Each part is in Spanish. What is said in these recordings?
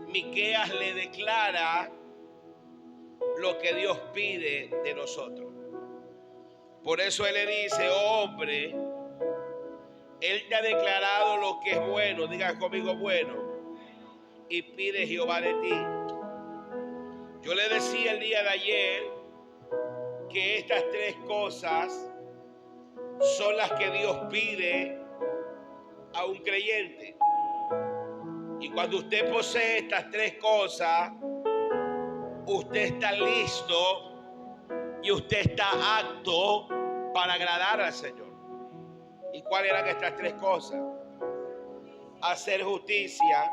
Miqueas le declara lo que Dios pide de nosotros. Por eso él le dice: oh hombre, él te ha declarado lo que es bueno, diga conmigo bueno, y pide Jehová de ti. Yo le decía el día de ayer que estas tres cosas son las que Dios pide a un creyente. Y cuando usted posee estas tres cosas, usted está listo y usted está apto para agradar al Señor. ¿Y cuáles eran estas tres cosas? Hacer justicia,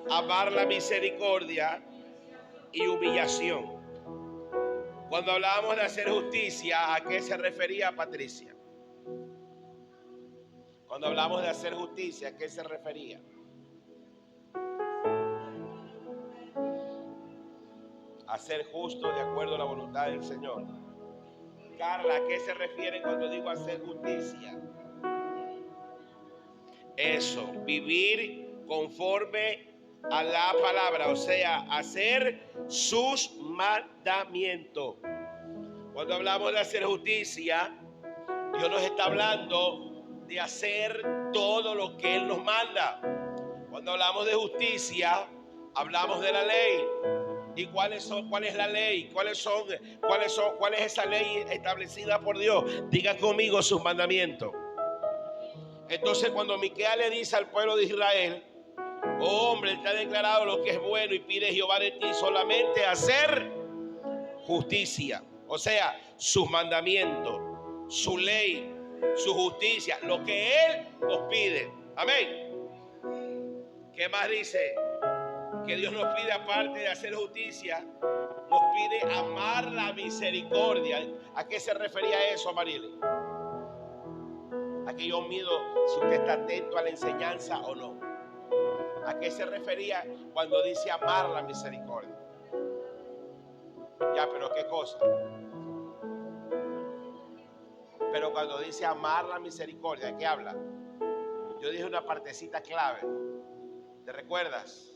amar la misericordia y humillación. Cuando hablábamos de hacer justicia, ¿a qué se refería Patricia? Cuando hablamos de hacer justicia, ¿a qué se refería? A ser justo de acuerdo a la voluntad del Señor. Carla, ¿a qué se refiere cuando digo hacer justicia? Eso, vivir conforme a la palabra, o sea, hacer sus mandamientos. Cuando hablamos de hacer justicia, Dios nos está hablando de hacer todo lo que Él nos manda. Cuando hablamos de justicia, hablamos de la ley. ¿Y cuál es la ley? ¿Cuál es esa ley establecida por Dios? Diga conmigo: sus mandamientos. Entonces, cuando Miqueas le dice al pueblo de Israel: oh hombre, él te ha declarado lo que es bueno y pide Jehová de ti solamente hacer justicia. O sea, sus mandamientos, su ley, su justicia, lo que Él nos pide. Amén. ¿Qué más dice? Que Dios nos pide, aparte de hacer justicia, nos pide amar la misericordia. ¿A qué se refería eso, Marily? Aquí yo mido si usted está atento a la enseñanza o no. ¿A qué se refería cuando dice amar la misericordia? Ya, pero ¿qué cosa? Pero cuando dice amar la misericordia, ¿de qué habla? Yo dije una partecita clave. ¿Te recuerdas?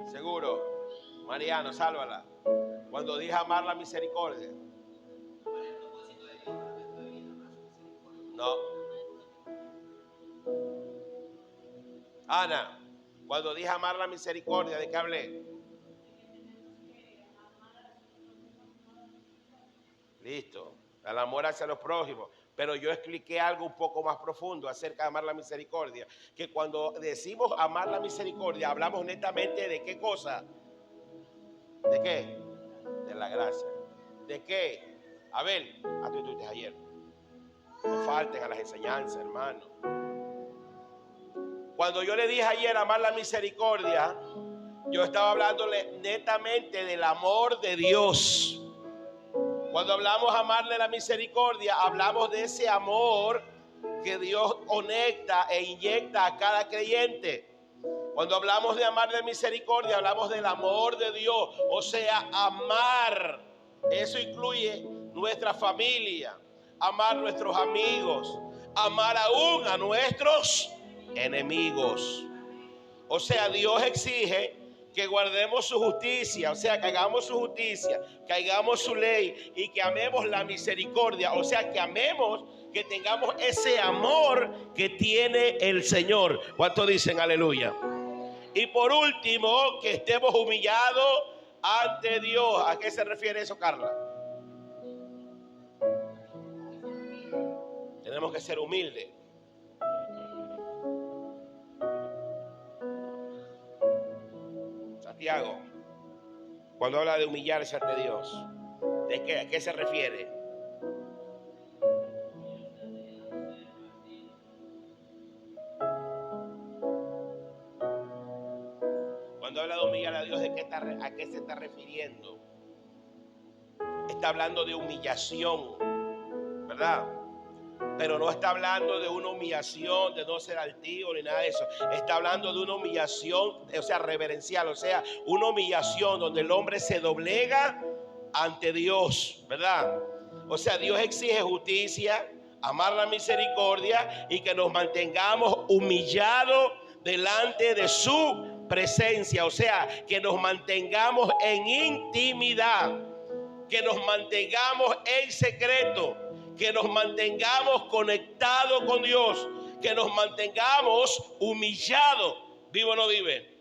Seguro. Mariano, sálvala. Cuando dije amar la misericordia. No. Ana, cuando dije amar la misericordia, ¿de qué hablé? Listo. El amor hacia los prójimos. Pero yo expliqué algo un poco más profundo acerca de amar la misericordia. Que cuando decimos amar la misericordia, hablamos netamente de qué cosa. ¿De qué? De la gracia. ¿De qué? Abel, tú estuviste ayer. No falten a las enseñanzas, hermano. Cuando yo le dije ayer amar la misericordia, yo estaba hablándole netamente del amor de Dios. Cuando hablamos amarle la misericordia, hablamos de ese amor que Dios conecta e inyecta a cada creyente. Cuando hablamos de amar de misericordia, hablamos del amor de Dios. O sea, amar. Eso incluye nuestra familia, amar nuestros amigos, amar aún a nuestros enemigos. O sea, Dios exige que guardemos su justicia, o sea, que hagamos su justicia, que hagamos su ley y que amemos la misericordia, o sea, que amemos, que tengamos ese amor que tiene el Señor. ¿Cuántos dicen aleluya? Y por último, que estemos humillados ante Dios. ¿A qué se refiere eso, Carla? Tenemos que ser humildes. Santiago, cuando habla de humillarse ante Dios, ¿de qué? ¿A qué se refiere? Cuando habla de humillar a Dios, ¿a qué se está refiriendo? Está hablando de humillación, ¿verdad? Pero no está hablando de una humillación de no ser altivo ni nada de eso. Está hablando de una humillación, o sea, reverencial, o sea, una humillación donde el hombre se doblega ante Dios, ¿verdad? O sea, Dios exige justicia, amar la misericordia y que nos mantengamos humillados delante de su presencia. O sea, que nos mantengamos en intimidad, que nos mantengamos en secreto, que nos mantengamos conectados con Dios, que nos mantengamos humillados. ¿Vive o no vive?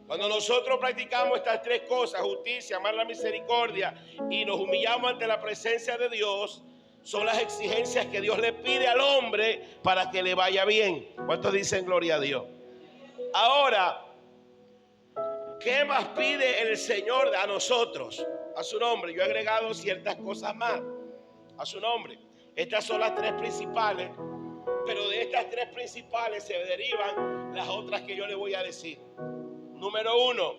Cuando nosotros practicamos estas tres cosas, justicia, amar la misericordia, y nos humillamos ante la presencia de Dios, son las exigencias que Dios le pide al hombre para que le vaya bien. ¿Cuántos dicen gloria a Dios? Ahora, ¿qué más pide el Señor a nosotros? A su nombre. Yo he agregado ciertas cosas más a su nombre. Estas son las tres principales, pero de estas tres principales se derivan las otras que yo le voy a decir. Número uno,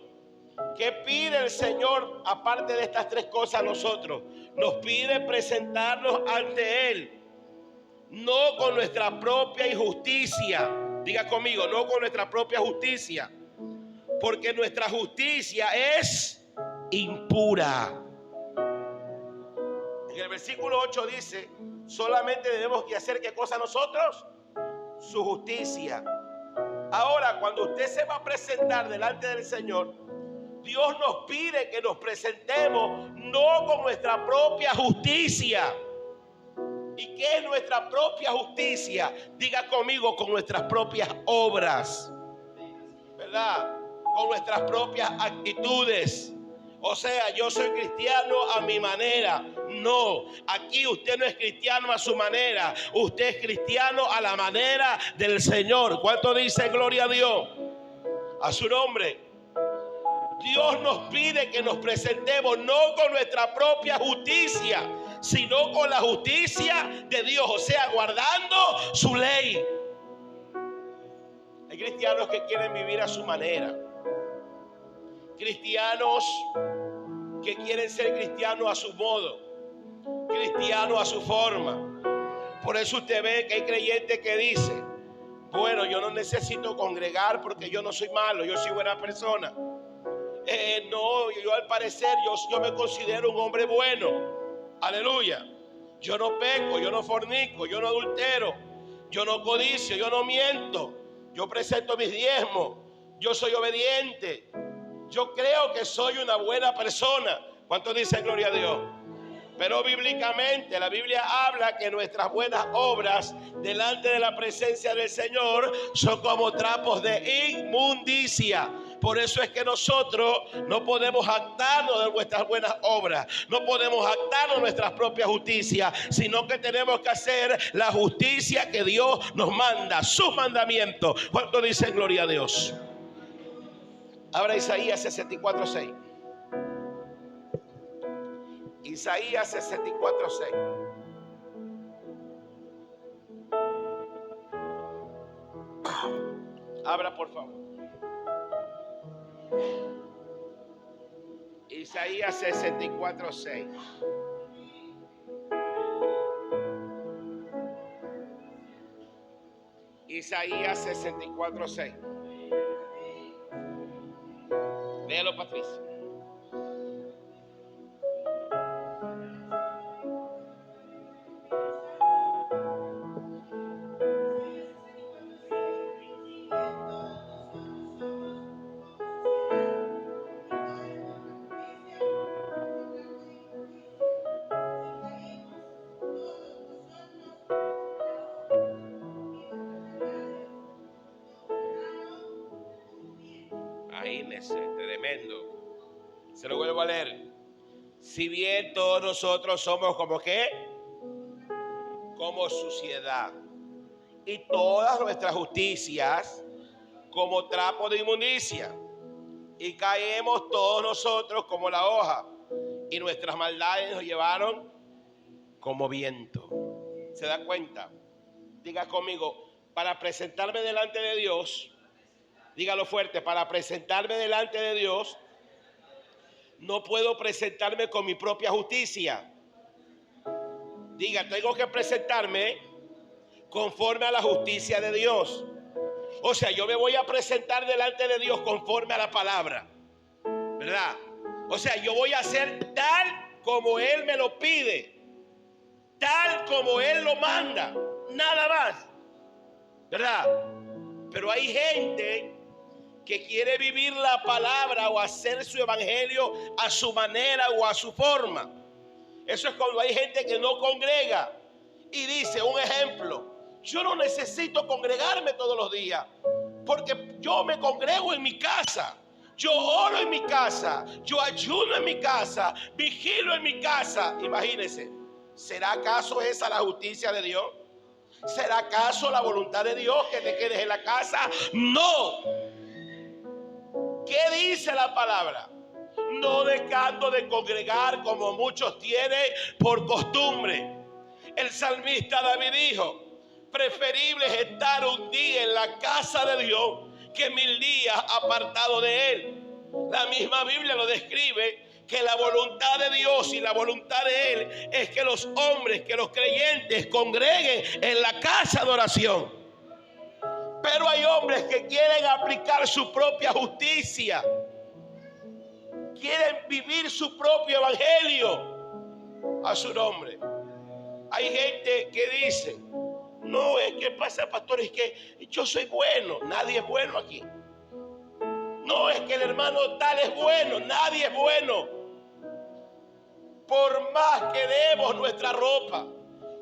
¿qué pide el Señor aparte de estas tres cosas a nosotros? Nos pide presentarnos ante Él, no con nuestra propia injusticia. Diga conmigo, no con nuestra propia justicia, porque nuestra justicia es impura. En el versículo 8 dice, solamente debemos que hacer ¿qué cosa nosotros? Su justicia. Ahora, cuando usted se va a presentar delante del Señor, Dios nos pide que nos presentemos no con nuestra propia justicia. ¿Y qué es nuestra propia justicia? Diga conmigo, con nuestras propias obras, ¿verdad? Con nuestras propias actitudes. O sea, yo soy cristiano a mi manera. No, aquí usted no es cristiano a su manera. Usted es cristiano a la manera del Señor. ¿Cuánto dice gloria a Dios? A su nombre. Dios nos pide que nos presentemos no con nuestra propia justicia, sino con la justicia de Dios. O sea, guardando su ley. Hay cristianos que quieren vivir a su manera. Cristianos que quieren ser cristianos a su modo, cristianos a su forma. Por eso usted ve que hay creyentes que dicen, bueno, yo no necesito congregar porque yo no soy malo, yo soy buena persona. No, yo al parecer yo me considero un hombre bueno. Aleluya. Yo no peco, yo no fornico, yo no adultero, yo no codicio, yo no miento, yo presento mis diezmos, yo soy obediente. Yo creo que soy una buena persona. ¿Cuántos dicen gloria a Dios? Pero bíblicamente la Biblia habla que nuestras buenas obras delante de la presencia del Señor son como trapos de inmundicia. Por eso es que nosotros no podemos jactarnos de nuestras buenas obras, no podemos jactarnos de nuestras propias justicias, sino que tenemos que hacer la justicia que Dios nos manda, sus mandamientos. ¿Cuántos dicen gloria a Dios? Abra Isaías 64:6. Isaías 64:6. Abra por favor. Isaías 64:6. Isaías 64:6. Léalo, Patricia. Tremendo. Se lo vuelvo a leer. Si bien todos nosotros somos como ¿qué? Como suciedad, y todas nuestras justicias como trapo de inmundicia, y caemos todos nosotros como la hoja, y nuestras maldades nos llevaron como viento. ¿Se da cuenta? Diga conmigo, para presentarme delante de Dios, dígalo fuerte, para presentarme delante de Dios, no puedo presentarme con mi propia justicia. Diga, tengo que presentarme conforme a la justicia de Dios. O sea, yo me voy a presentar delante de Dios conforme a la palabra, ¿verdad? O sea, yo voy a hacer tal como Él me lo pide. tal como Él lo manda, nada más, ¿verdad? Pero hay gente que quiere vivir la palabra o hacer su evangelio a su manera o a su forma. Eso es cuando hay gente que no congrega y dice, un ejemplo, yo no necesito congregarme todos los días porque yo me congrego en mi casa. Yo oro en mi casa, yo ayuno en mi casa, vigilo en mi casa. Imagínense, ¿será acaso esa la justicia de Dios? ¿Será acaso la voluntad de Dios que te quedes en la casa? No. ¿Qué dice la palabra? No dejando de congregar como muchos tienen por costumbre. El salmista David dijo, preferible es estar un día en la casa de Dios que 1000 días apartado de Él. La misma Biblia lo describe, que la voluntad de Dios y la voluntad de Él es que los hombres, que los creyentes congreguen en la casa de oración. Pero hay hombres que quieren aplicar su propia justicia, quieren vivir su propio evangelio a su nombre. Hay gente que dice, no, es que pasa, pastor, es que yo soy bueno. Nadie es bueno aquí. No, es que el hermano tal es bueno. Nadie es bueno. Por más que demos nuestra ropa,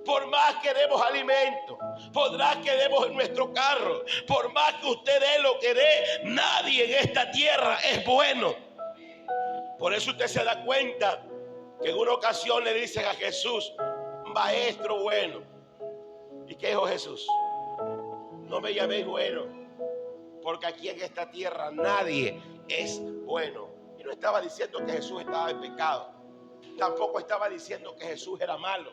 por más que demos alimento, por más que demos nuestro carro, por más que usted dé lo que dé, nadie en esta tierra es bueno. Por eso usted se da cuenta que en una ocasión le dicen a Jesús, maestro bueno. ¿Y qué dijo Jesús? No me llaméis bueno, porque aquí en esta tierra nadie es bueno. Y no estaba diciendo que Jesús estaba en pecado. Tampoco estaba diciendo que Jesús era malo.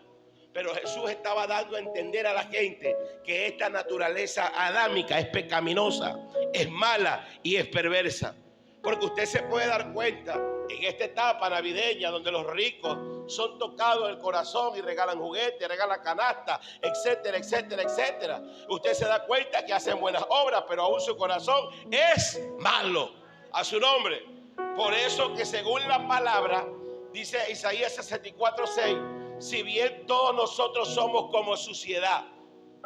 Pero Jesús estaba dando a entender a la gente que esta naturaleza adámica es pecaminosa, es mala y es perversa. Porque usted se puede dar cuenta en esta etapa navideña donde los ricos son tocados el corazón y regalan juguetes, regalan canastas, etcétera, etcétera, etcétera. Usted se da cuenta que hacen buenas obras, pero aún su corazón es malo. A su nombre. Por eso que según la palabra, dice Isaías 64:6, si bien todos nosotros somos como suciedad.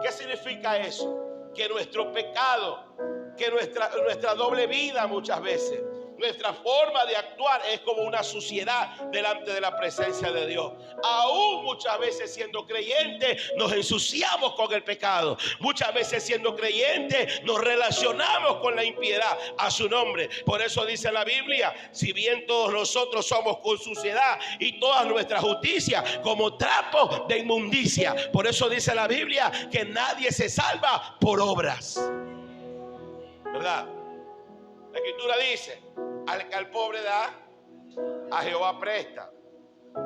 ¿Qué significa eso? Que nuestro pecado, que nuestra doble vida muchas veces, nuestra forma de actuar es como una suciedad delante de la presencia de Dios. Aún muchas veces siendo creyentes nos ensuciamos con el pecado. Muchas veces siendo creyentes nos relacionamos con la impiedad a su nombre. Por eso dice la Biblia, si bien todos nosotros somos con suciedad y toda nuestra justicia como trapo de inmundicia. Por eso dice la Biblia que nadie se salva por obras. ¿Verdad? La Escritura dice, al que al pobre da, a Jehová presta.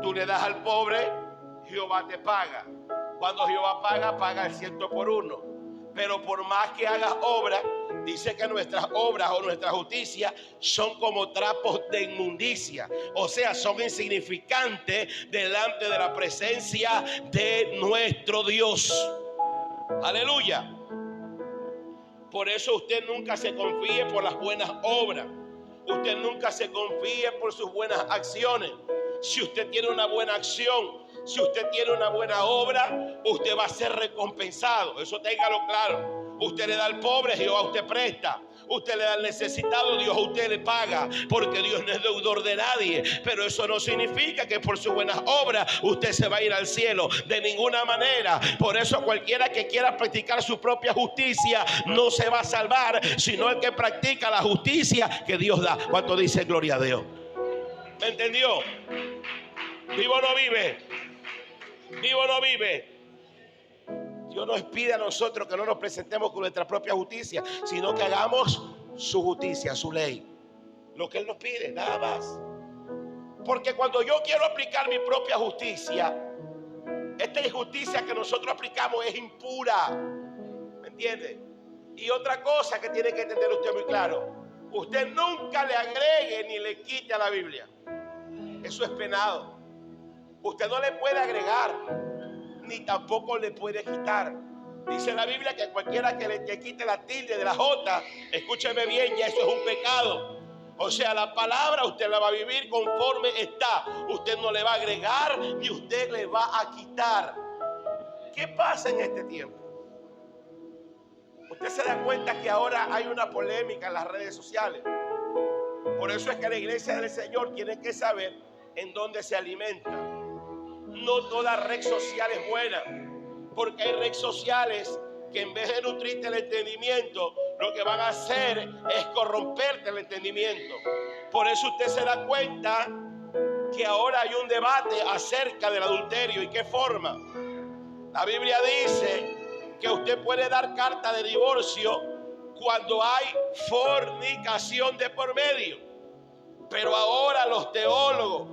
Tú le das al pobre, Jehová te paga. Cuando Jehová paga, paga el 100 por 1. Pero por más que hagas obra, dice que nuestras obras o nuestra justicia son como trapos de inmundicia. O sea, son insignificantes delante de la presencia de nuestro Dios. Aleluya. Por eso usted nunca se confíe por las buenas obras. Usted nunca se confíe por sus buenas acciones. Si usted tiene una buena acción, si usted tiene una buena obra, usted va a ser recompensado. Eso téngalo claro. Usted le da al pobre, Jehová usted presta. Usted le da al necesitado, Dios a usted le paga. Porque Dios no es deudor de nadie. Pero eso no significa que por sus buenas obras usted se va a ir al cielo. De ninguna manera. Por eso cualquiera que quiera practicar su propia justicia no se va a salvar, sino el que practica la justicia que Dios da. ¿Cuánto dice gloria a Dios? ¿Me entendió? ¿Vivo o no vive? ¿Vivo o no vive? Dios nos pide a nosotros que no nos presentemos con nuestra propia justicia, sino que hagamos su justicia, su ley. Lo que Él nos pide, nada más. Porque cuando yo quiero aplicar mi propia justicia, esta injusticia que nosotros aplicamos es impura. ¿Me entiende? Y otra cosa que tiene que entender usted muy claro: usted nunca le agregue ni le quite a la Biblia. Eso es penado. Usted no le puede agregar ni tampoco le puede quitar. Dice la Biblia que cualquiera que le quite la tilde de la J, escúcheme bien, ya eso es un pecado. O sea, la palabra usted la va a vivir conforme está. Usted no le va a agregar ni usted le va a quitar. ¿qué pasa en este tiempo? Usted se da cuenta que ahora hay una polémica en las redes sociales. Por eso es que la iglesia del Señor tiene que saber en dónde se alimenta. No toda red social es buena, porque hay redes sociales que en vez de nutrirte el entendimiento, lo que van a hacer es corromperte el entendimiento. Por eso usted se da cuenta que ahora hay un debate acerca del adulterio. ¿Y qué forma? La Biblia dice que usted puede dar carta de divorcio cuando hay fornicación de por medio. Pero ahora los teólogos,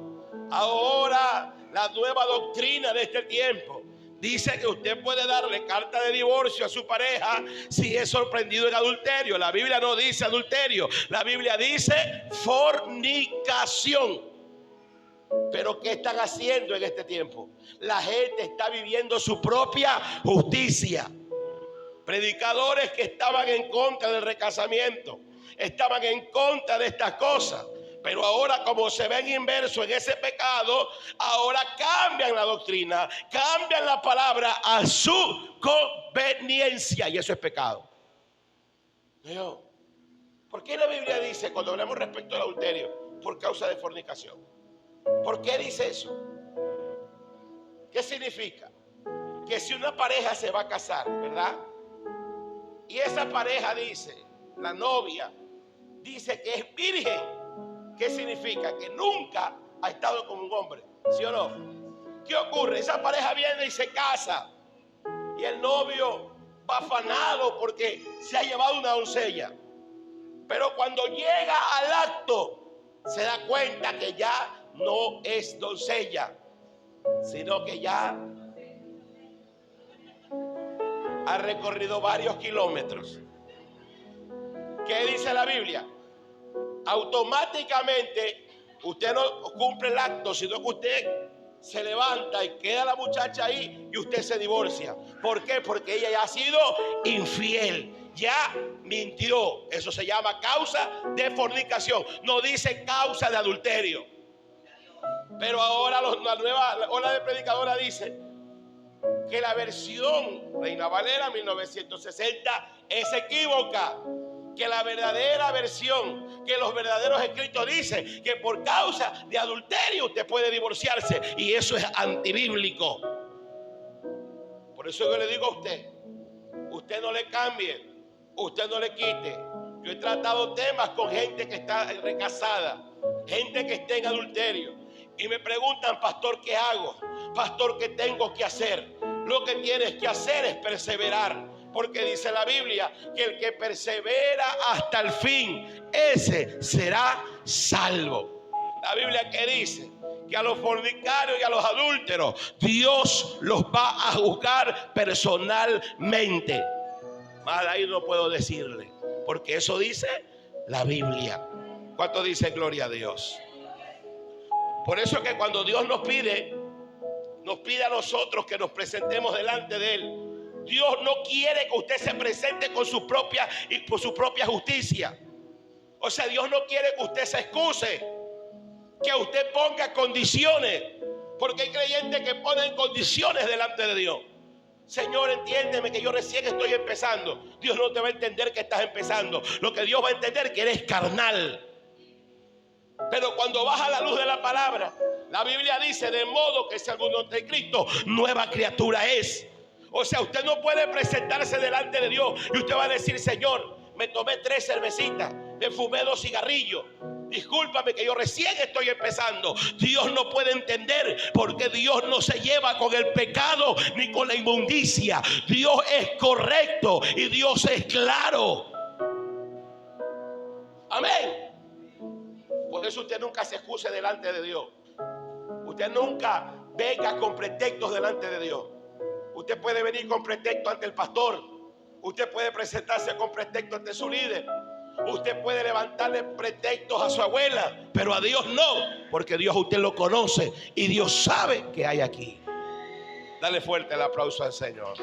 ahora la nueva doctrina de este tiempo, dice que usted puede darle carta de divorcio a su pareja si es sorprendido en adulterio. La Biblia no dice adulterio, la Biblia dice fornicación. Pero ¿qué están haciendo en este tiempo? La gente está viviendo su propia justicia. Predicadores que estaban en contra del recasamiento, estaban en contra de estas cosas. Pero ahora, como se ven inmersos en ese pecado, ahora cambian la doctrina, cambian la palabra a su conveniencia, y eso es pecado. ¿Por qué la Biblia dice, cuando hablamos respecto al adulterio, por causa de fornicación? ¿Por qué dice eso? ¿Qué significa? Que si una pareja se va a casar, ¿verdad? Y esa pareja dice, la novia, dice que es virgen. ¿Qué significa? Que nunca ha estado con un hombre, ¿sí o no? ¿Qué ocurre? Esa pareja viene y se casa, y el novio va afanado porque se ha llevado una doncella. Pero cuando llega al acto, se da cuenta que ya no es doncella, sino que ya ha recorrido varios kilómetros. ¿Qué dice la Biblia? Automáticamente usted no cumple el acto, sino que usted se levanta y queda la muchacha ahí y usted se divorcia. ¿Por qué? Porque ella ya ha sido infiel, ya mintió. Eso se llama causa de fornicación, no dice causa de adulterio. Pero ahora la nueva ola de predicadora dice que la versión Reina Valera 1960 es equívoca. Que la verdadera versión, que los verdaderos escritos dicen que por causa de adulterio usted puede divorciarse, y eso es antibíblico. Por eso yo le digo a usted no le cambie, usted no le quite. Yo he tratado temas con gente que está recasada, gente que está en adulterio, y me preguntan, pastor, ¿qué hago? Pastor, ¿qué tengo que hacer? Lo que tienes que hacer es perseverar. Porque dice la Biblia que el que persevera hasta el fin, ese será salvo. La Biblia que dice que a los fornicarios y a los adúlteros Dios los va a juzgar personalmente. Más ahí no puedo decirle, porque eso dice la Biblia. ¿Cuánto dice gloria a Dios? Por eso que cuando Dios nos pide a nosotros que nos presentemos delante de Él. Dios no quiere que usted se presente con su propia y por su propia justicia. O sea, Dios no quiere que usted se excuse, que usted ponga condiciones, porque hay creyentes que ponen condiciones delante de Dios. Señor, entiéndeme que yo recién estoy empezando. Dios no te va a entender que estás empezando. Lo que Dios va a entender es que eres carnal. Pero cuando baja la luz de la palabra, la Biblia dice, de modo que si alguno está en Cristo, nueva criatura es. O sea, usted no puede presentarse delante de Dios y usted va a decir, Señor, me tomé 3 cervecitas, me fumé 2 cigarrillos. Discúlpame que yo recién estoy empezando. Dios no puede entender, porque Dios no se lleva con el pecado ni con la inmundicia. Dios es correcto y Dios es claro. Amén. Por eso usted nunca se excuse delante de Dios. Usted nunca venga con pretextos delante de Dios. Usted puede venir con pretexto ante el pastor. Usted puede presentarse con pretexto ante su líder. Usted puede levantarle pretextos a su abuela, pero a Dios no, porque Dios usted lo conoce y Dios sabe que hay aquí. Dale fuerte el aplauso al Señor.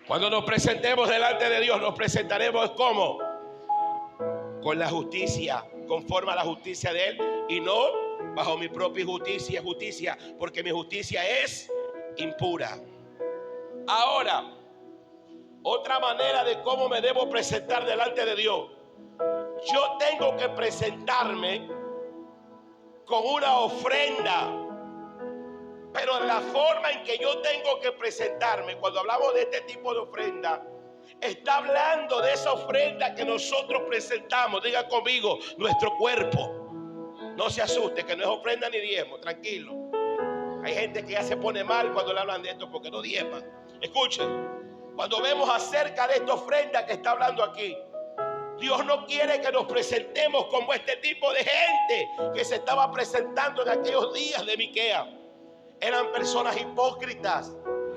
Cuando nos presentemos delante de Dios, nos presentaremos ¿cómo? Con la justicia, conforme a la justicia de Él, y no bajo mi propia justicia, porque mi justicia es impura. Ahora, otra manera de cómo me debo presentar delante de Dios. Yo tengo que presentarme con una ofrenda, pero la forma en que yo tengo que presentarme, cuando hablamos de este tipo de ofrenda, está hablando de esa ofrenda que nosotros presentamos. Diga conmigo, nuestro cuerpo. No se asuste, que no es ofrenda ni diezmo, tranquilo. Hay gente que ya se pone mal cuando le hablan de esto porque no diezman. Escuchen, cuando vemos acerca de esta ofrenda que está hablando aquí, Dios no quiere que nos presentemos como este tipo de gente que se estaba presentando en aquellos días de Miquea. Eran personas hipócritas,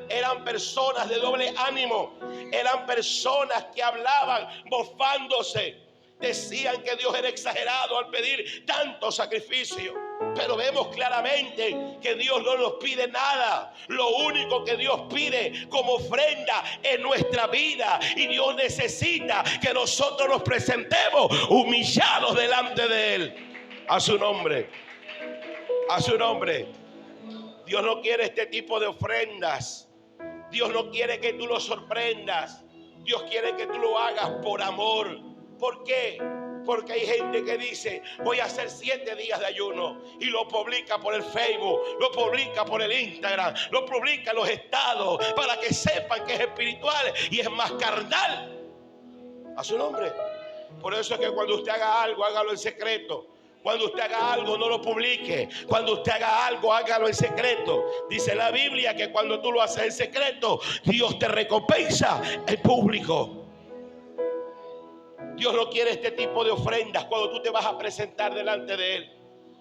eran personas de doble ánimo, eran personas que hablaban mofándose. Decían que Dios era exagerado al pedir tanto sacrificio. Pero vemos claramente que Dios no nos pide nada. Lo único que Dios pide como ofrenda es nuestra vida. Y Dios necesita que nosotros nos presentemos humillados delante de Él. A su nombre. A su nombre. Dios no quiere este tipo de ofrendas. Dios no quiere que tú lo sorprendas. Dios quiere que tú lo hagas por amor. ¿Por qué? Porque hay gente que dice, voy a hacer 7 días de ayuno, y lo publica por el Facebook, lo publica por el Instagram, lo publica en los estados, para que sepan que es espiritual y es más carnal. A su nombre. Por eso es que cuando usted haga algo, hágalo en secreto. Cuando usted haga algo, no lo publique. Cuando usted haga algo, hágalo en secreto. Dice la Biblia que cuando tú lo haces en secreto, Dios te recompensa en público. Dios no quiere este tipo de ofrendas cuando tú te vas a presentar delante de Él.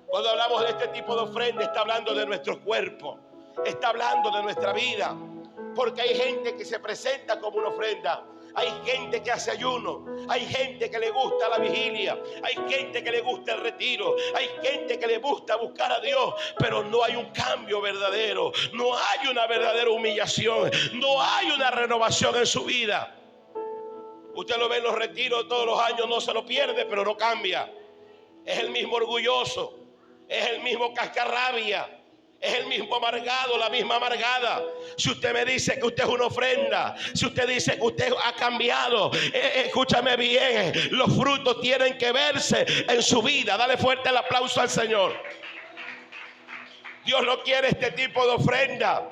Cuando hablamos de este tipo de ofrenda, está hablando de nuestro cuerpo, está hablando de nuestra vida. Porque hay gente que se presenta como una ofrenda. Hay gente que hace ayuno, hay gente que le gusta la vigilia, hay gente que le gusta el retiro, hay gente que le gusta buscar a Dios, pero no hay un cambio verdadero, no hay una verdadera humillación, no hay una renovación en su vida. Usted lo ve en los retiros todos los años, no se lo pierde, pero no cambia. Es el mismo orgulloso, es el mismo cascarrabia, es el mismo amargado, la misma amargada. Si usted me dice que usted es una ofrenda, si usted dice que usted ha cambiado, escúchame bien, los frutos tienen que verse en su vida. Dale fuerte el aplauso al Señor. Dios no quiere este tipo de ofrenda.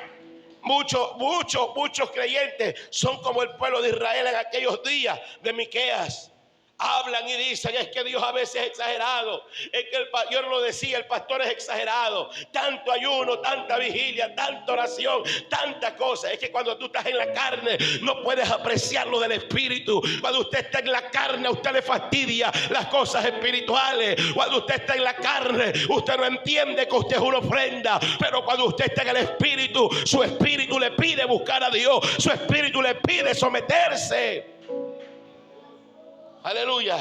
Muchos creyentes son como el pueblo de Israel en aquellos días de Miqueas. Hablan y dicen, es que Dios a veces es exagerado. Es que yo no lo decía, el pastor es exagerado. Tanto ayuno, tanta vigilia, tanta oración, tanta cosa. Es que cuando tú estás en la carne no puedes apreciar lo del espíritu. Cuando usted está en la carne, a usted le fastidia las cosas espirituales. Cuando usted está en la carne, usted no entiende que usted es una ofrenda. Pero cuando usted está en el espíritu, su espíritu le pide buscar a Dios. Su espíritu le pide someterse. Aleluya.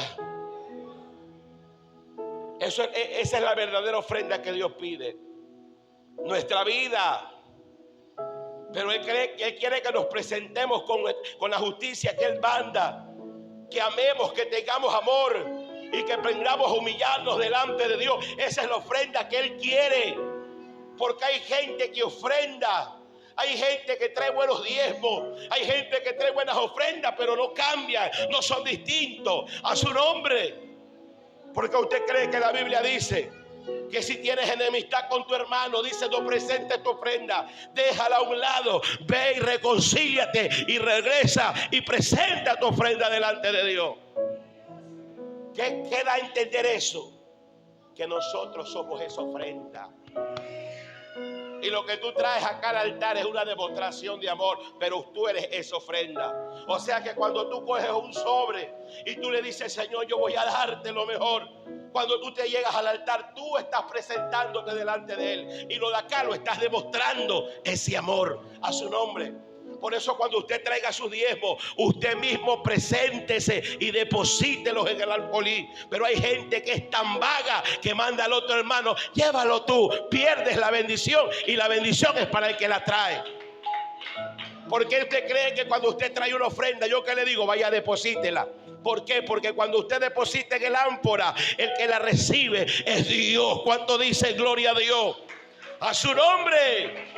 Esa es la verdadera ofrenda que Dios pide. Nuestra vida. Pero Él quiere que nos presentemos con la justicia que Él manda. Que amemos, que tengamos amor y que aprendamos a humillarnos delante de Dios. Esa es la ofrenda que Él quiere. Porque hay gente que ofrenda. Hay gente que trae buenos diezmos, hay gente que trae buenas ofrendas, pero no cambian, no son distintos. A su nombre. Porque usted cree que la Biblia dice que si tienes enemistad con tu hermano, dice, no presentes tu ofrenda, déjala a un lado, ve y reconcíliate y regresa y presenta tu ofrenda delante de Dios. ¿Qué da a entender eso? Que nosotros somos esa ofrenda. Y lo que tú traes acá al altar es una demostración de amor, pero tú eres esa ofrenda. O sea que cuando tú coges un sobre y tú le dices, Señor, yo voy a darte lo mejor. Cuando tú te llegas al altar, tú estás presentándote delante de Él. Y lo de acá lo estás demostrando ese amor a su nombre. Por eso cuando usted traiga sus diezmos, usted mismo preséntese y deposítelos en el alfolí. Pero hay gente que es tan vaga que manda al otro hermano, llévalo tú, pierdes la bendición y la bendición es para el que la trae. ¿Por qué usted cree que cuando usted trae una ofrenda, yo que le digo, vaya, deposítela? ¿Por qué? Porque cuando usted deposita en el ámpora, el que la recibe es Dios. ¿Cuánto dice gloria a Dios? A su nombre.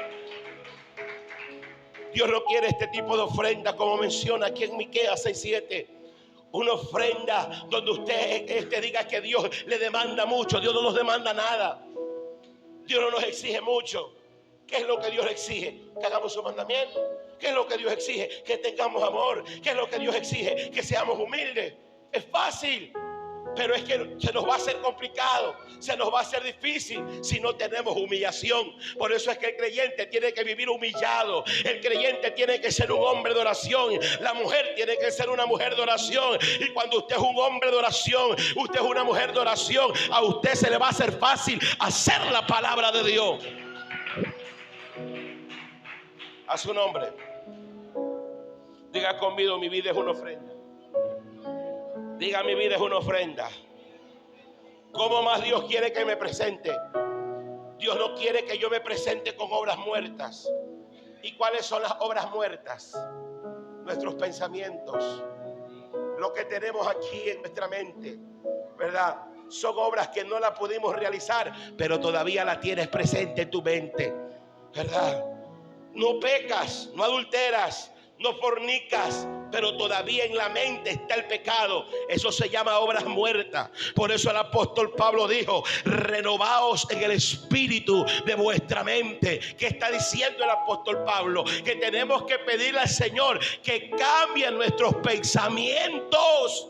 Dios no quiere este tipo de ofrenda como menciona aquí en Miqueas 6:7. Una ofrenda donde usted diga que Dios le demanda mucho. Dios no nos demanda nada. Dios no nos exige mucho. ¿Qué es lo que Dios exige? Que hagamos su mandamiento. ¿Qué es lo que Dios exige? Que tengamos amor. ¿Qué es lo que Dios exige? Que seamos humildes. Es fácil, pero es que se nos va a hacer complicado, se nos va a hacer difícil si no tenemos humillación. Por eso es que el creyente tiene que vivir humillado. El creyente tiene que ser un hombre de oración. La mujer tiene que ser una mujer de oración. Y cuando usted es un hombre de oración, usted es una mujer de oración, a usted se le va a hacer fácil hacer la palabra de Dios. A su nombre. Diga conmigo, mi vida es una ofrenda. Diga, mi vida es una ofrenda. ¿Cómo más Dios quiere que me presente? Dios no quiere que yo me presente con obras muertas. ¿Y cuáles son las obras muertas? Nuestros pensamientos, lo que tenemos aquí en nuestra mente, ¿verdad? Son obras que no las pudimos realizar, pero todavía las tienes presente en tu mente, ¿verdad? No pecas, no adulteras, no fornicas, pero todavía en la mente está el pecado. Eso se llama obras muertas. Por eso el apóstol Pablo dijo: renovaos en el espíritu de vuestra mente. ¿Qué está diciendo el apóstol Pablo? Que tenemos que pedirle al Señor que cambie nuestros pensamientos.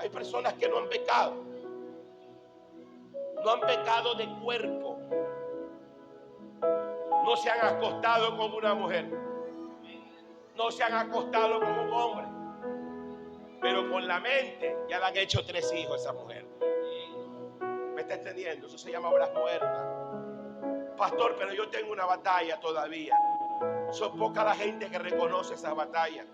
Hay personas que no han pecado. No han pecado de cuerpo. No se han acostado con una mujer. No se han acostado con un hombre. Pero con la mente ya le han hecho 3 hijos a esa mujer. ¿Me está entendiendo? Eso se llama obras muertas. Pastor, pero yo tengo una batalla todavía. Son poca la gente que reconoce esa batalla.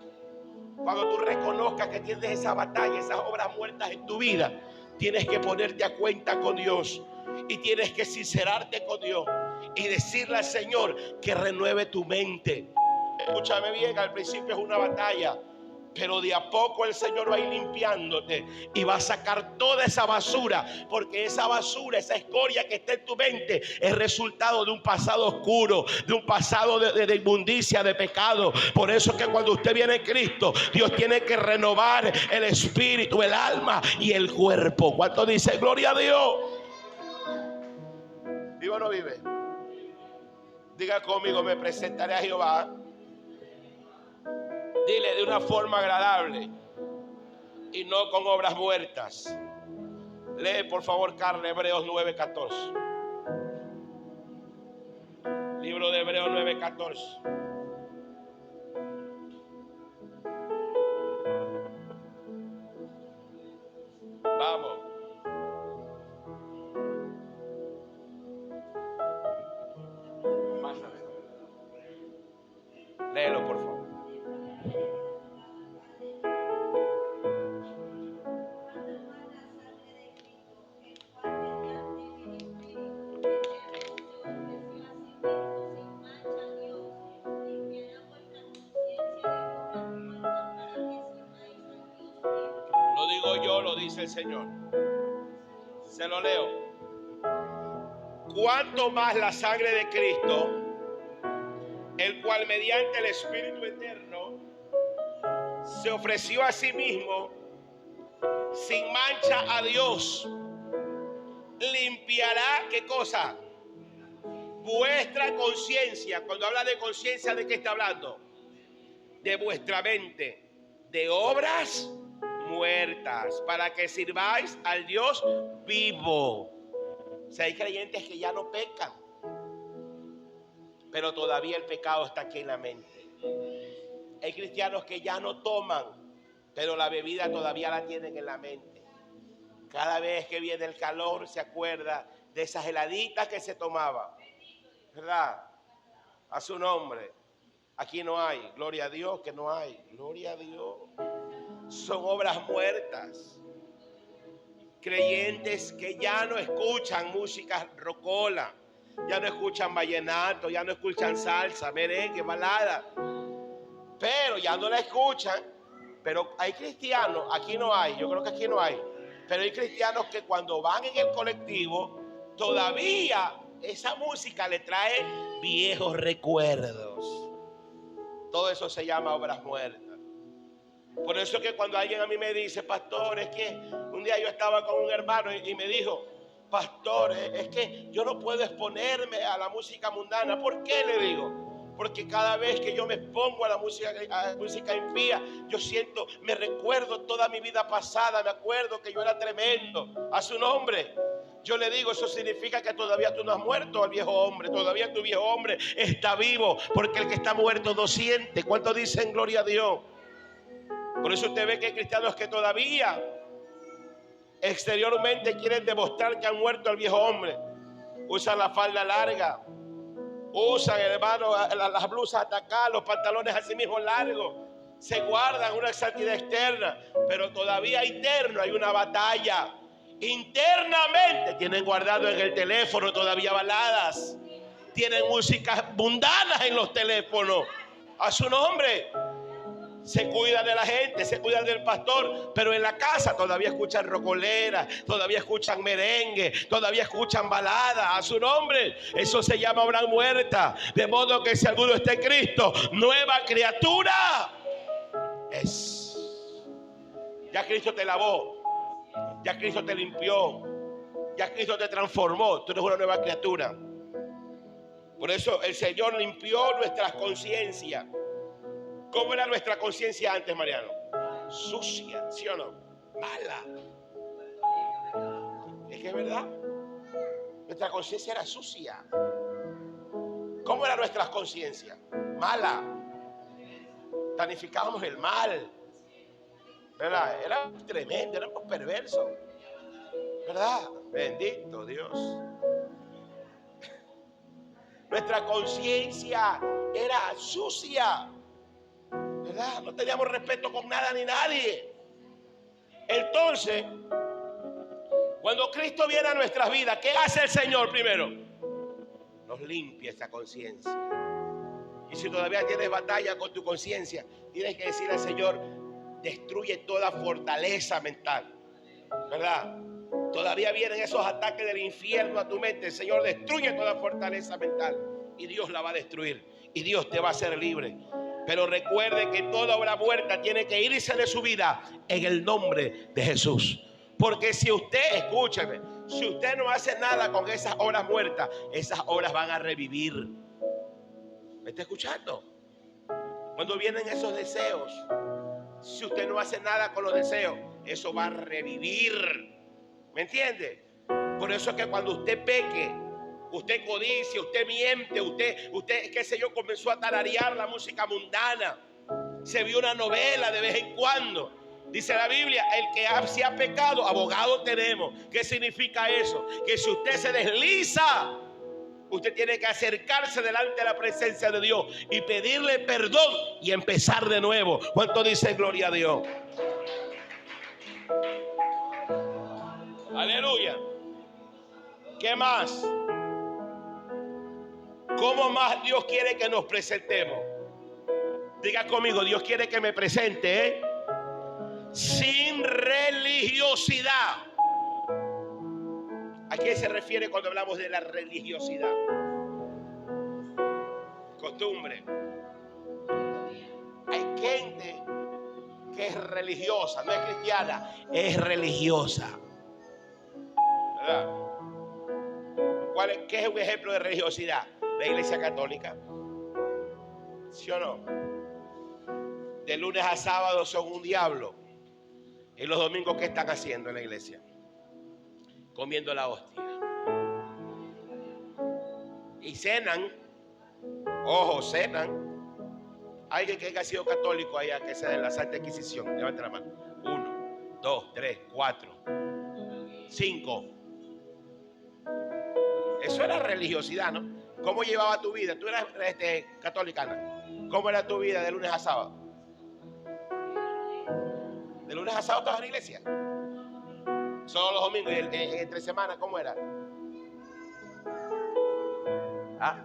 Cuando tú reconozcas que tienes esa batalla, esas obras muertas en tu vida, tienes que ponerte a cuenta con Dios. Y tienes que sincerarte con Dios y decirle al Señor que renueve tu mente. Escúchame bien, al principio es una batalla, pero de a poco el Señor va a ir limpiándote y va a sacar toda esa basura, porque esa basura, esa escoria que está en tu mente es resultado de un pasado oscuro, de un pasado de inmundicia, de pecado. Por eso es que cuando usted viene a Cristo, Dios tiene que renovar el espíritu, el alma y el cuerpo. ¿Cuánto dice gloria a Dios? ¿Vive o no vive? Diga conmigo: me presentaré a Jehová. Dile, de una forma agradable y no con obras muertas. Lee por favor, Carla, Hebreos 9:14. Libro de Hebreos 9:14. Vamos. Léelo por favor. Lo digo yo, lo dice el Señor. Se lo leo. Cuanto más la sangre de Cristo, el cual mediante el Espíritu eterno se ofreció a sí mismo sin mancha a Dios, limpiará, ¿qué cosa? Vuestra conciencia. Cuando habla de conciencia, ¿de qué está hablando? De vuestra mente, de obras muertas, para que sirváis al Dios vivo. O sea, hay creyentes que ya no pecan, pero todavía el pecado está aquí en la mente. Hay cristianos que ya no toman, pero la bebida todavía la tienen en la mente. Cada vez que viene el calor se acuerda de esas heladitas que se tomaba, ¿verdad? A su nombre. Aquí no hay, gloria a Dios que no hay, gloria a Dios. Son obras muertas. Creyentes que ya no escuchan música rocola, ya no escuchan vallenato, ya no escuchan salsa, merengue, balada. Pero ya no la escuchan. Pero hay cristianos, aquí no hay, yo creo que aquí no hay, pero hay cristianos que cuando van en el colectivo, todavía esa música le trae viejos recuerdos. Todo eso se llama obras muertas. Por eso es que cuando alguien a mí me dice, pastor, es que un día yo estaba con un hermano y me dijo, pastor, es que yo no puedo exponerme a la música mundana. ¿Por qué? Le digo, porque cada vez que yo me expongo a la música impía, yo siento, me recuerdo toda mi vida pasada, me acuerdo que yo era tremendo. A su nombre. Yo le digo, eso significa que todavía tú no has muerto al viejo hombre, todavía tu viejo hombre está vivo, porque el que está muerto no siente. ¿Cuántos dicen gloria a Dios? Por eso usted ve que hay cristianos que todavía exteriormente quieren demostrar que han muerto al viejo hombre. Usan la falda larga, usan, hermano, las blusas hasta acá, los pantalones así mismo largos. Se guardan una santidad externa, pero todavía interno hay una batalla. Internamente tienen guardado en el teléfono todavía baladas, tienen músicas mundanas en los teléfonos. A su nombre. Se cuidan de la gente, se cuidan del pastor, pero en la casa todavía escuchan rocoleras, todavía escuchan merengue, todavía escuchan baladas. A su nombre. Eso se llama obra muerta. De modo que si alguno está en Cristo, nueva criatura es. Ya Cristo te lavó, ya Cristo te limpió, ya Cristo te transformó. Tú eres una nueva criatura. Por eso el Señor limpió nuestras conciencias. ¿Cómo era nuestra conciencia antes, Mariano? Sucia, ¿sí o no? Mala. Es que es verdad. Nuestra conciencia era sucia. ¿Cómo era nuestra conciencia? Mala. Planificábamos el mal. ¿Verdad? Era tremendo, éramos perversos. ¿Verdad? Bendito Dios. Nuestra conciencia era sucia. ¿Verdad? No teníamos respeto con nada ni nadie. Entonces, cuando Cristo viene a nuestras vidas, ¿qué hace el Señor primero? Nos limpia esa conciencia. Y si todavía tienes batalla con tu conciencia, tienes que decir al Señor, destruye toda fortaleza mental. ¿Verdad? Todavía vienen esos ataques del infierno a tu mente. El Señor destruye toda fortaleza mental y Dios la va a destruir y Dios te va a hacer libre. Pero recuerde que toda obra muerta tiene que irse de su vida en el nombre de Jesús. Porque si usted, escúcheme, si usted no hace nada con esas obras muertas, esas obras van a revivir. ¿Me está escuchando? Cuando vienen esos deseos, si usted no hace nada con los deseos, eso va a revivir. ¿Me entiende? Por eso es que cuando usted peque, usted codicia, usted miente, usted, qué sé yo, comenzó a tararear la música mundana, se vio una novela de vez en cuando. Dice la Biblia, el que se ha pecado, abogado tenemos. ¿Qué significa eso? Que si usted se desliza, usted tiene que acercarse delante de la presencia de Dios y pedirle perdón y empezar de nuevo. ¿Cuánto dice gloria a Dios? Aleluya. ¿Qué más? ¿Cómo más Dios quiere que nos presentemos? Diga conmigo, Dios quiere que me presente, sin religiosidad. ¿A qué se refiere cuando hablamos de la religiosidad? Costumbre. Hay gente que es religiosa, no es cristiana, es religiosa. ¿Verdad? ¿Qué es un ejemplo de religiosidad? La Iglesia Católica. ¿Sí o no? De lunes a sábado son un diablo. ¿Y los domingos qué están haciendo en la iglesia? Comiendo la hostia. Y cenan. Ojo, cenan. Alguien que haya sido católico allá, que sea de la Santa Inquisición. Levanta la mano. 1, 2, 3, 4, 5. Eso era religiosidad, ¿no? ¿Cómo llevaba tu vida? Tú eras católica. ¿Cómo era tu vida de lunes a sábado? ¿De lunes a sábado estabas en la iglesia? Solo los domingos, entre semana, ¿cómo era? ¿Ah?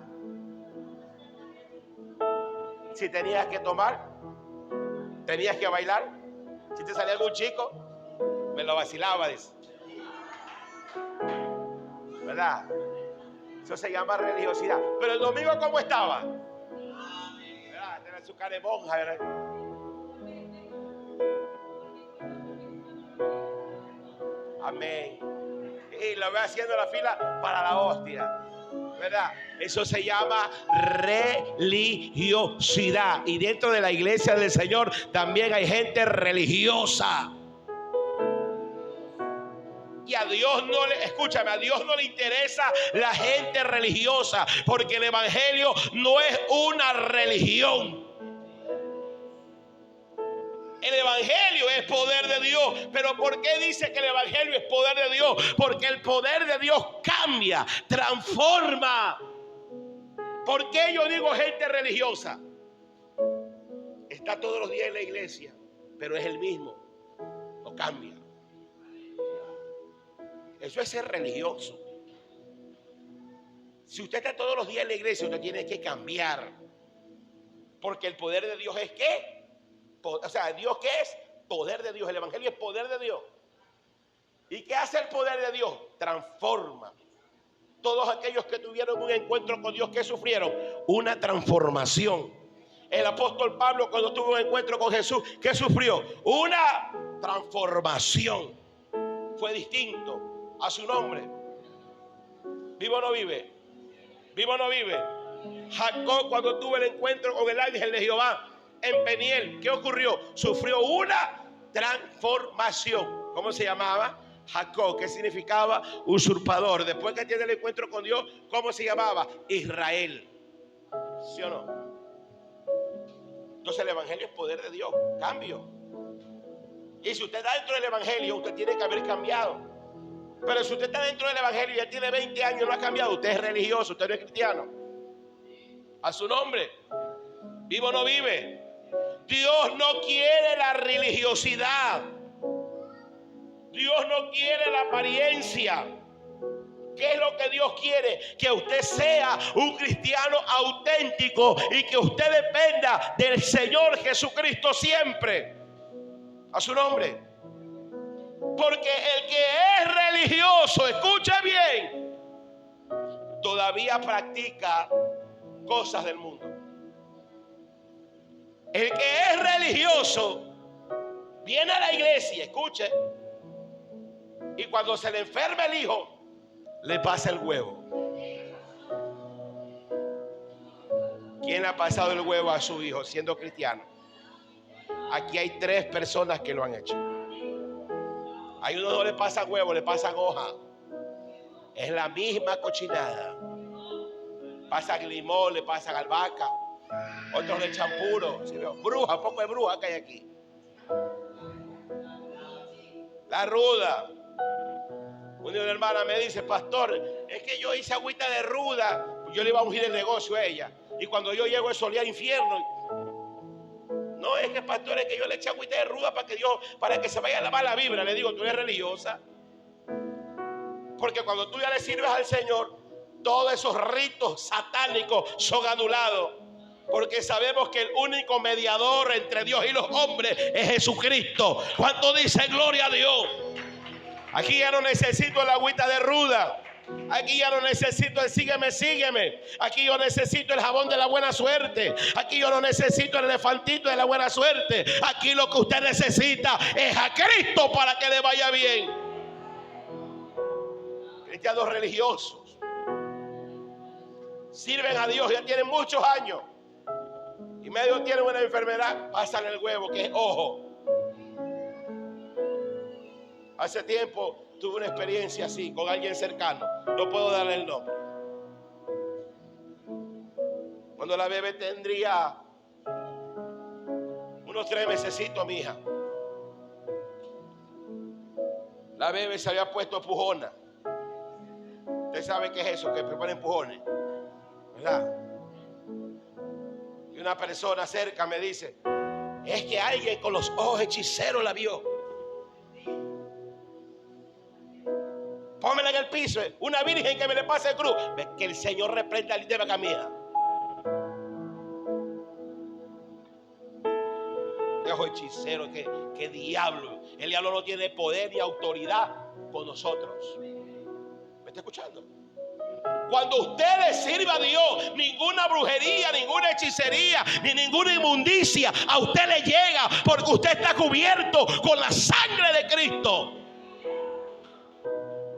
Si tenías que tomar, tenías que bailar. Si te salía algún chico, me lo vacilaba, dice. ¿Verdad? Eso se llama religiosidad. Pero el domingo, ¿cómo estaba? ¿Verdad? Tenía su cara de monja, ¿verdad? Amén. Y lo ve haciendo la fila para la hostia, ¿verdad? Eso se llama religiosidad. Y dentro de la iglesia del Señor también hay gente religiosa. Y a Dios no le, escúchame, a Dios no le interesa la gente religiosa, porque el evangelio no es una religión. El evangelio es poder de Dios. Pero ¿por qué dice que el evangelio es poder de Dios? Porque el poder de Dios cambia, transforma. ¿Por qué yo digo gente religiosa? Está todos los días en la iglesia, pero es el mismo, no cambia. Eso es ser religioso. Si usted está todos los días en la iglesia, usted tiene que cambiar. Porque el poder de Dios es ¿qué? O sea, ¿Dios qué es? Poder de Dios. El evangelio es poder de Dios. ¿Y qué hace el poder de Dios? Transforma. Todos aquellos que tuvieron un encuentro con Dios, ¿qué sufrieron? Una transformación. El apóstol Pablo, cuando tuvo un encuentro con Jesús, ¿qué sufrió? Una transformación. Fue distinto a su nombre. ¿Vive o no vive? ¿Vive o no vive? Jacob, cuando tuvo el encuentro con el ángel de Jehová en Peniel, ¿qué ocurrió? Sufrió una transformación. ¿Cómo se llamaba? Jacob, que significaba usurpador. Después que tiene el encuentro con Dios, ¿cómo se llamaba? Israel. ¿Sí o no? Entonces el evangelio es poder de Dios, cambio. Y si usted está dentro del evangelio, usted tiene que haber cambiado. Pero si usted está dentro del evangelio y ya tiene 20 años y no ha cambiado, usted es religioso, usted no es cristiano. A su nombre. ¿Vive o no vive? Dios no quiere la religiosidad. Dios no quiere la apariencia. ¿Qué es lo que Dios quiere? Que usted sea un cristiano auténtico y que usted dependa del Señor Jesucristo siempre. A su nombre. Porque el que es religioso, escuche bien, todavía practica cosas del mundo. El que es religioso viene a la iglesia, escuche, y cuando se le enferma el hijo, le pasa el huevo. ¿Quién le ha pasado el huevo a su hijo siendo cristiano? Aquí hay 3 personas que lo han hecho. Hay uno no le pasa huevo, le pasan hoja. Es la misma cochinada. Pasan limón, le pasan albahaca. Otros le echan puro. ¿Sí veo? Bruja, un poco de bruja que hay aquí. La ruda. Una hermana me dice, pastor, es que yo hice agüita de ruda. Yo le iba a ungir el negocio a ella. Y cuando yo llego, eso olía al infierno. No, es que pastor, es que yo le eché agüita de ruda para que se vaya a lavar la vibra. Le digo, tú eres religiosa. Porque cuando tú ya le sirves al Señor, todos esos ritos satánicos son anulados. Porque sabemos que el único mediador entre Dios y los hombres es Jesucristo. ¿Cuánto dice gloria a Dios? Aquí ya no necesito la agüita de ruda. Aquí ya no necesito el sígueme, sígueme. Aquí yo necesito el jabón de la buena suerte. Aquí yo no necesito el elefantito de la buena suerte. Aquí lo que usted necesita es a Cristo para que le vaya bien. Cristianos religiosos sirven a Dios, ya tienen muchos años y medio tienen una enfermedad, pasan el huevo que es ojo. Hace tiempo tuve una experiencia así con alguien cercano, no puedo darle el nombre. Cuando la bebé tendría unos 3 mesecitos, mi hija, la bebé se había puesto pujona. Usted sabe qué es eso, que preparan empujones, ¿verdad? Y una persona cerca me dice, es que alguien con los ojos hechiceros la vio. pónmela en el piso. Una virgen que me le pase el cruz. Que el Señor reprenda al de mía. Viejo hechicero, que diablo. El diablo no tiene poder ni autoridad con nosotros. ¿Me está escuchando? Cuando usted le sirve a Dios, ninguna brujería, ninguna hechicería, ni ninguna inmundicia a usted le llega, porque usted está cubierto con la sangre de Cristo.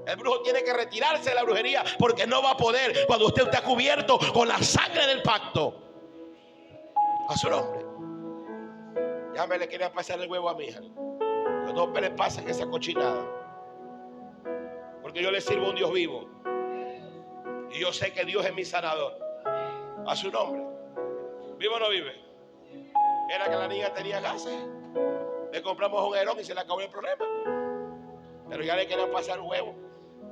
El brujo tiene que retirarse de la brujería porque no va a poder cuando usted está cubierto con la sangre del pacto. A su nombre. Ya me le quería pasar el huevo a mi hija. Que no me le pasen esa cochinada. Porque yo le sirvo a un Dios vivo. Y yo sé que Dios es mi sanador. A su nombre. ¿Vive o no vive? Era que la niña tenía gases. Le compramos un aerón y se le acabó el problema. Pero ya le querían pasar un huevo.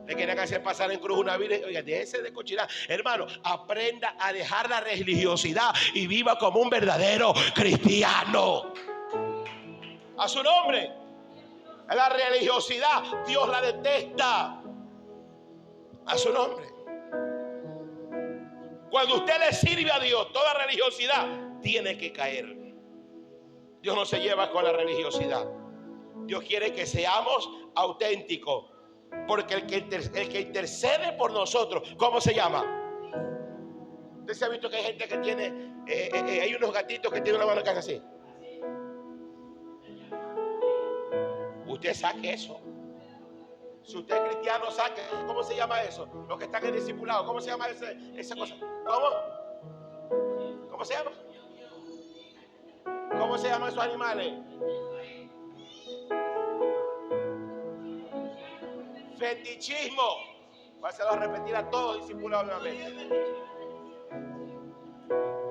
Le querían hacer pasar en cruz una virgen. Oiga, déjese de cochinada. Hermano, aprenda a dejar la religiosidad y viva como un verdadero cristiano. A su nombre. La religiosidad Dios la detesta. A su nombre. Cuando usted le sirve a Dios, toda religiosidad tiene que caer. Dios no se lleva con la religiosidad. Dios quiere que seamos auténticos. Porque el que intercede por nosotros, ¿cómo se llama? Usted se ha visto que hay gente que tiene, hay unos gatitos que tienen una mano que hace así. Usted saque eso. Si usted es cristiano, saque. ¿Cómo se llama eso? Los que están en discipulado. ¿Cómo se llama esa cosa? ¿Cómo? ¿Cómo se llama? ¿Cómo se llaman esos animales? Fetichismo. Voy a repetir a todos discipulados nuevamente.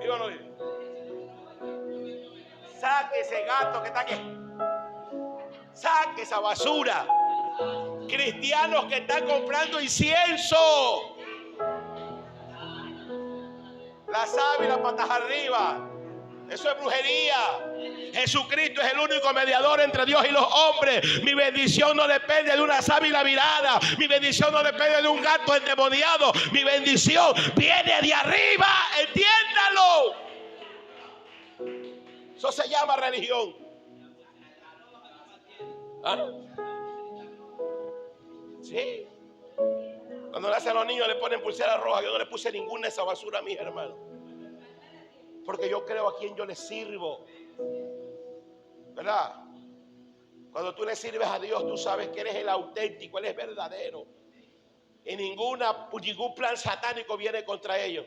¿Vivo o no vivo? Saque ese gato que está aquí. Saque esa basura. Cristianos que están comprando incienso. La sábila patas arriba. Eso es brujería. Jesucristo es el único mediador entre Dios y los hombres. Mi bendición no depende de una sábila virada. Mi bendición no depende de un gato endemoniado. Mi bendición viene de arriba. Entiéndalo. Eso se llama religión. ¿Ah? Sí. Cuando nacen los niños le ponen pulsera roja. Yo no le puse ninguna de esa basura a mis hermanos. Porque yo creo a quien yo le sirvo. ¿Verdad? Cuando tú le sirves a Dios, tú sabes que Él es el auténtico, Él es verdadero. Y ningún plan satánico viene contra ellos.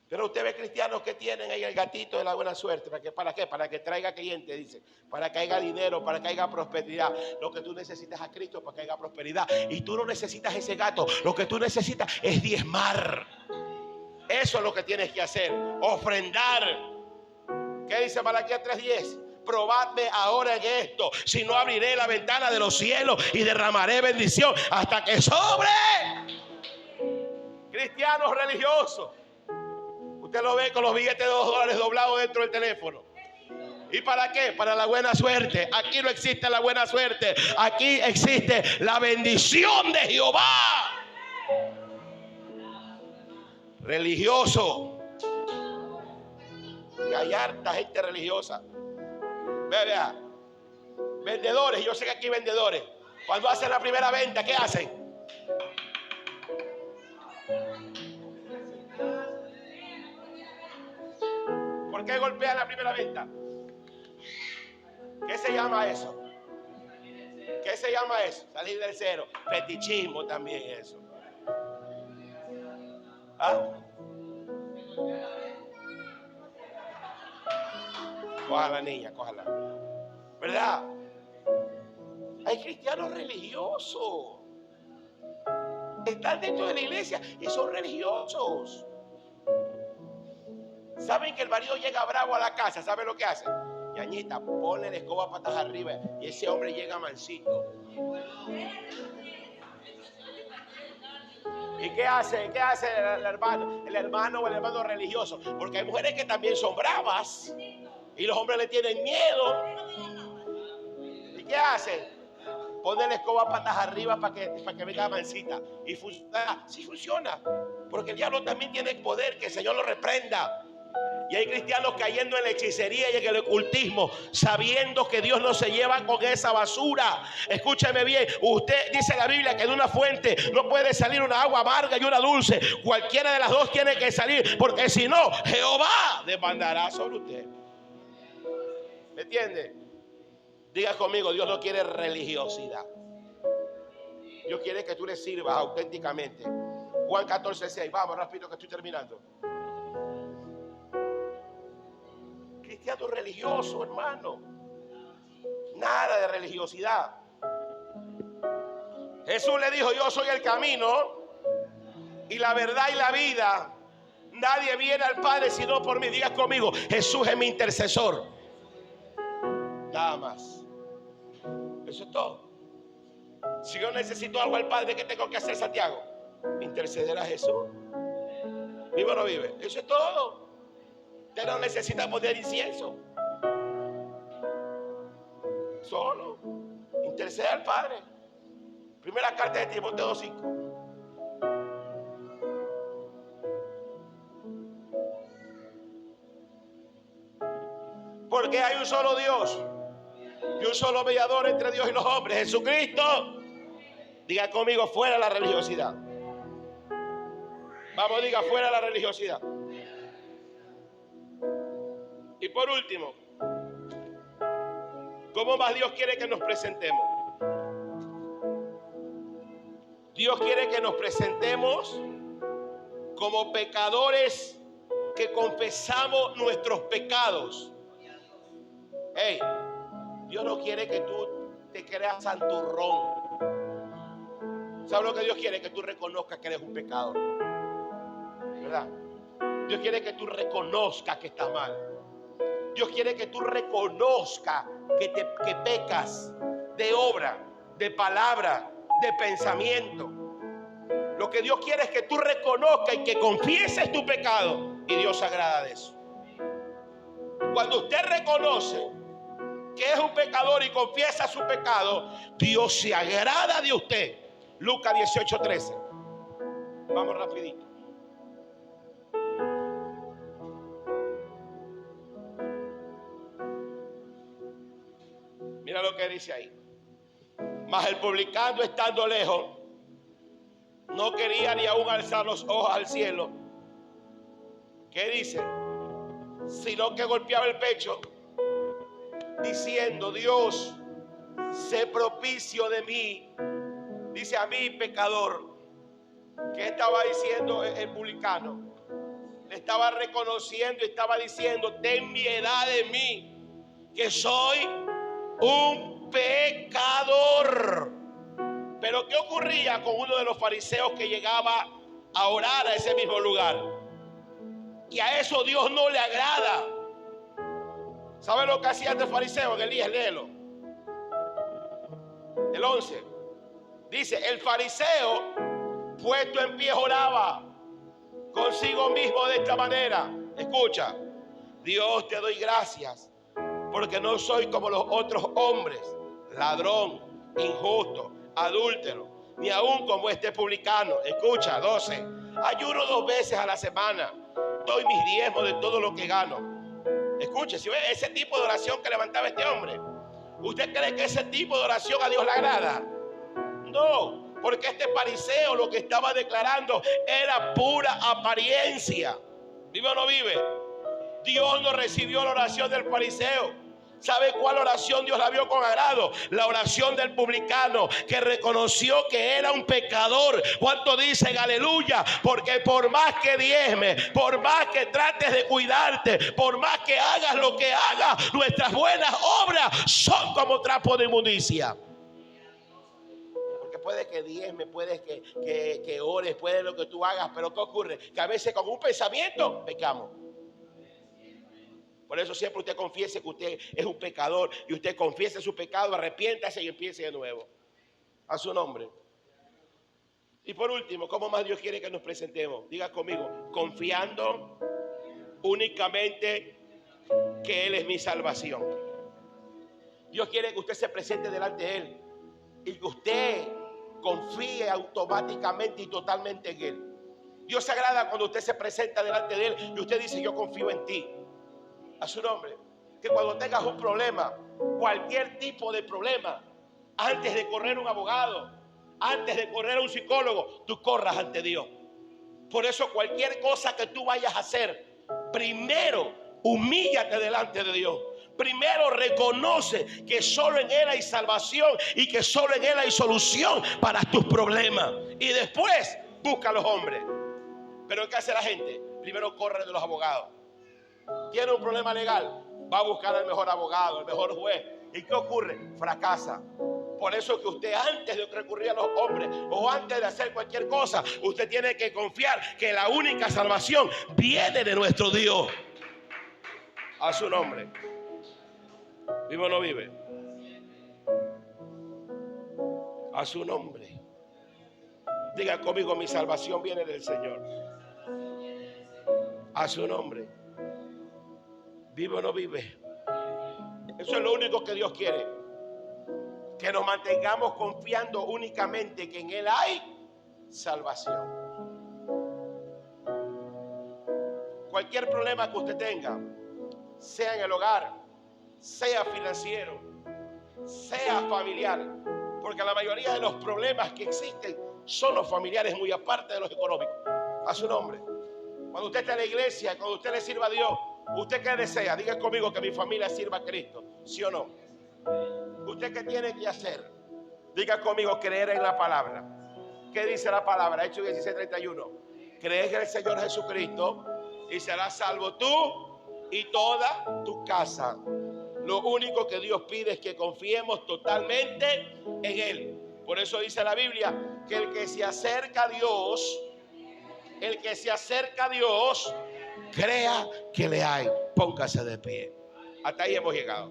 Pero usted ve cristianos que tienen ahí el gatito de la buena suerte. ¿Para qué? Para que traiga clientes, dice. Para que haya dinero, para que haya prosperidad. Lo que tú necesitas a Cristo para que haya prosperidad. Y tú no necesitas ese gato. Lo que tú necesitas es diezmar. Eso es lo que tienes que hacer. Ofrendar. ¿Qué dice Malaquías 3:10? Probadme ahora en esto. Si no, abriré la ventana de los cielos y derramaré bendición hasta que sobre. Cristianos religiosos. Usted lo ve con los billetes de $2 doblados dentro del teléfono. ¿Y para qué? Para la buena suerte. Aquí no existe la buena suerte. Aquí existe la bendición de Jehová. Religioso. Y hay harta gente religiosa. Vea. Vendedores. Yo sé que aquí hay vendedores. Cuando hacen la primera venta, ¿qué hacen? ¿Por qué golpean la primera venta? ¿Qué se llama eso? ¿Qué se llama eso? Salir del cero. Fetichismo también eso. ¿Ah? Cójala, niña, cójala. ¿Verdad? Hay cristianos religiosos. Están dentro de la iglesia y son religiosos. Saben que el marido llega bravo a la casa. ¿Saben lo que hace? Ñañita, ponle la escoba patas arriba. Y ese hombre llega mansito. ¿Y qué hace? ¿Qué hace el hermano? El hermano o el hermano religioso. Porque hay mujeres que también son bravas. Y los hombres le tienen miedo. ¿Y qué hacen? Ponle la escoba patas arriba para que venga mansita. Y funciona. Sí funciona. Porque el diablo también tiene poder. Que el Señor lo reprenda. Y hay cristianos cayendo en la hechicería y en el ocultismo, sabiendo que Dios no se lleva con esa basura. Escúcheme bien, usted dice la Biblia que de una fuente no puede salir una agua amarga y una dulce. Cualquiera de las dos tiene que salir, porque si no, Jehová demandará sobre usted. ¿Me entiende? Diga conmigo, Dios no quiere religiosidad. Dios quiere que tú le sirvas auténticamente. Juan 14:6, vamos rápido que estoy terminando. Cristiano religioso, hermano. Nada de religiosidad. Jesús le dijo: yo soy el camino y la verdad y la vida. Nadie viene al Padre sino por mí. Diga conmigo, Jesús es mi intercesor. Nada más. Eso es todo. Si yo necesito algo al Padre, ¿qué tengo que hacer, Santiago? Interceder a Jesús. ¿Vive o no vive? Eso es todo. Usted no necesita poner incienso. Solo intercede al Padre. Primera carta de Timoteo 2:5. Porque hay un solo Dios y un solo mediador entre Dios y los hombres, Jesucristo. Diga conmigo, fuera la religiosidad. Vamos, diga, fuera la religiosidad. Y por último, ¿cómo más Dios quiere que nos presentemos? Dios quiere que nos presentemos como pecadores que confesamos nuestros pecados. Hey, Dios no quiere que tú te creas santurrón. ¿Sabes lo que Dios quiere? Que tú reconozcas que eres un pecador, ¿verdad? Dios quiere que tú reconozcas que estás mal. Dios quiere que tú reconozcas que pecas de obra, de palabra, de pensamiento. Lo que Dios quiere es que tú reconozcas y que confieses tu pecado. Y Dios se agrada de eso. Cuando usted reconoce que es un pecador y confiesa su pecado, Dios se agrada de usted. Lucas 18:13. Vamos rapidito. Mira lo que dice ahí. Mas el publicano, estando lejos, no quería ni aún alzar los ojos al cielo. ¿Qué dice? Sino que golpeaba el pecho, diciendo: Dios, sé propicio de mí. Dice: a mí, pecador. ¿Qué estaba diciendo el publicano? Le estaba reconociendo y estaba diciendo: ten piedad de mí, que soy un pecador. Pero ¿qué ocurría con uno de los fariseos que llegaba a orar a ese mismo lugar? Y a eso Dios no le agrada. ¿Sabe lo que hacía este fariseo en Elías? Léelo. El 11. Dice: el fariseo, puesto en pie, oraba consigo mismo de esta manera. Escucha: Dios, te doy gracias, porque no soy como los otros hombres, ladrón, injusto, adúltero, ni aún como este publicano. Escucha, 12. Ayuno 2 veces a la semana, doy mis diezmos de todo lo que gano. Escuche, si ve ese tipo de oración que levantaba este hombre, ¿usted cree que ese tipo de oración a Dios le agrada? No, porque este fariseo lo que estaba declarando era pura apariencia. ¿Vive o no vive? Dios no recibió la oración del fariseo. ¿Sabe cuál oración Dios la vio con agrado? La oración del publicano, que reconoció que era un pecador. ¿Cuánto dicen aleluya? Porque por más que diezme, por más que trates de cuidarte, por más que hagas lo que hagas, nuestras buenas obras son como trapo de inmundicia. Porque puede que diezme, puede que ores, puede lo que tú hagas, pero ¿qué ocurre? Que a veces con un pensamiento pecamos. Por eso siempre usted confiese que usted es un pecador y usted confiese su pecado, arrepiéntase y empiece de nuevo. A su nombre. Y por último, ¿cómo más Dios quiere que nos presentemos? Diga conmigo: confiando únicamente que Él es mi salvación. Dios quiere que usted se presente delante de Él y que usted confíe automáticamente y totalmente en Él. Dios se agrada cuando usted se presenta delante de Él y usted dice: yo confío en ti. A su nombre. Que cuando tengas un problema, cualquier tipo de problema, antes de correr a un abogado, antes de correr a un psicólogo, tú corras ante Dios. Por eso cualquier cosa que tú vayas a hacer, primero humíllate delante de Dios. Primero reconoce que solo en Él hay salvación y que solo en Él hay solución para tus problemas. Y después busca a los hombres. Pero ¿qué hace la gente? Primero corre de los abogados. Tiene un problema legal, va a buscar al mejor abogado, el mejor juez. ¿Y qué ocurre? Fracasa. Por eso que usted, antes de recurrir a los hombres o antes de hacer cualquier cosa, usted tiene que confiar que la única salvación viene de nuestro Dios. A su nombre. ¿Vive o no vive? A su nombre. Diga conmigo: mi salvación viene del Señor. A su nombre. ¿Vive o no vive? Eso es lo único que Dios quiere. Que nos mantengamos confiando únicamente que en Él hay salvación. Cualquier problema que usted tenga, sea en el hogar, sea financiero, sea familiar, porque la mayoría de los problemas que existen son los familiares, muy aparte de los económicos. A su nombre. Cuando usted está en la iglesia, cuando usted le sirva a Dios, ¿usted qué desea? Diga conmigo: que mi familia sirva a Cristo. ¿Sí o no? ¿Usted qué tiene que hacer? Diga conmigo: creer en la palabra. ¿Qué dice la palabra? Hechos 16:31. Crees en el Señor Jesucristo y serás salvo tú y toda tu casa. Lo único que Dios pide es que confiemos totalmente en Él. Por eso dice la Biblia que el que se acerca a Dios, crea que le hay. Póngase de pie. Hasta ahí hemos llegado.